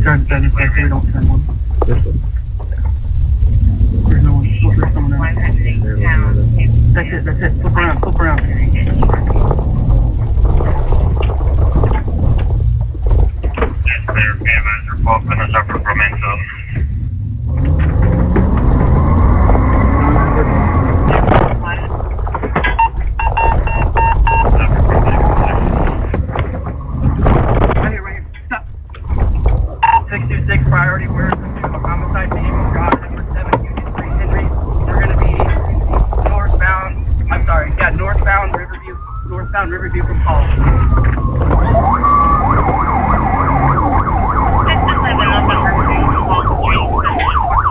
Turn this way so we don't turn one. This one. There's no one. Look, there's someone else. 100 pounds. That's it. Flip around, flip around. Yes, clear. Canvas report for the suffer from Enzo. Right here. Stop. 626 priority. We're a homicide team. God, number 7, Union Street, Henry. We're going to be northbound Riverview from Paul. 6-11 November Street, Wall Street, 714.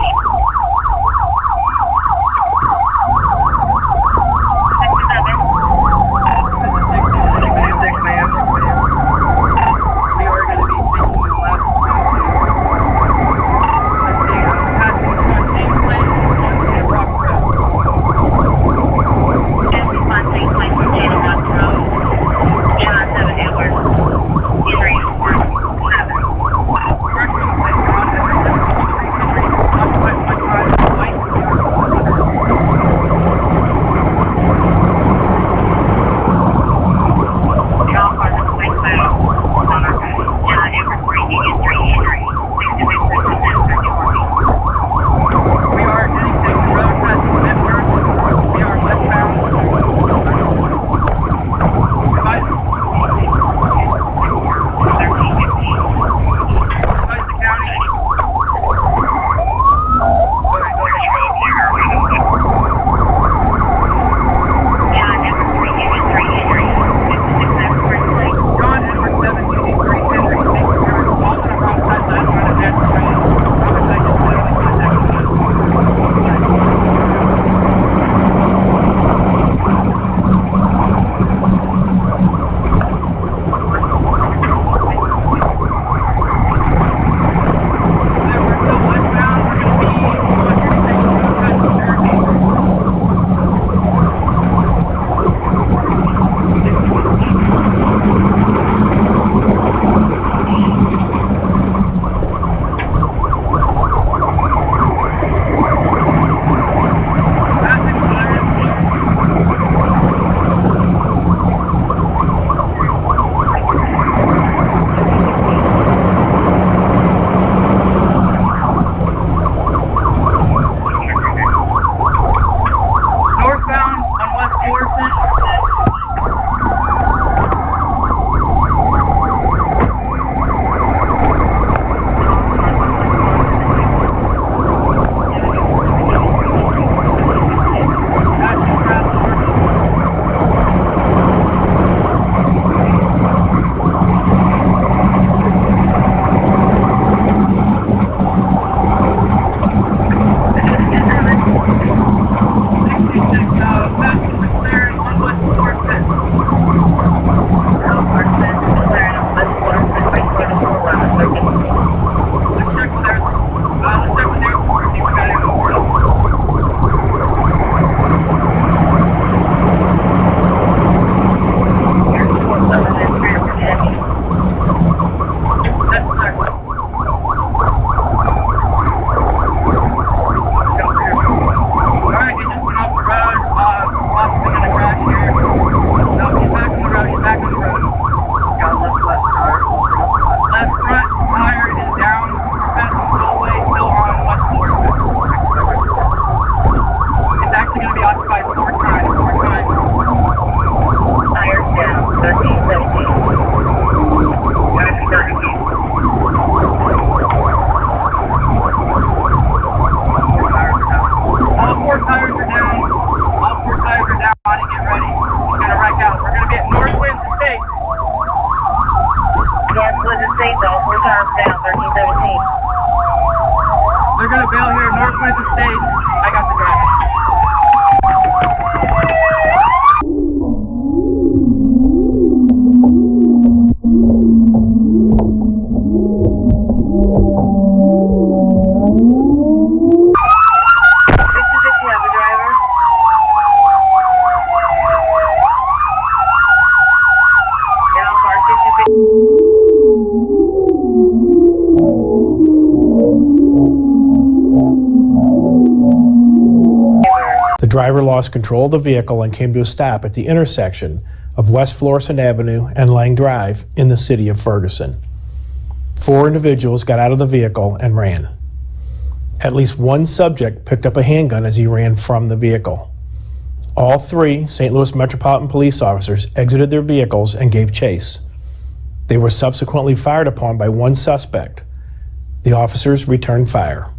1317. They're gonna bail here, Northwest Estate. I got the driver. Get on car 66. The driver lost control of the vehicle and came to a stop at the intersection of West Florissant Avenue and Lang Drive in the city of Ferguson. 4 individuals got out of the vehicle and ran. At least one subject picked up a handgun as he ran from the vehicle. All 3 St. Louis Metropolitan Police officers exited their vehicles and gave chase. They were subsequently fired upon by one suspect. The officers returned fire.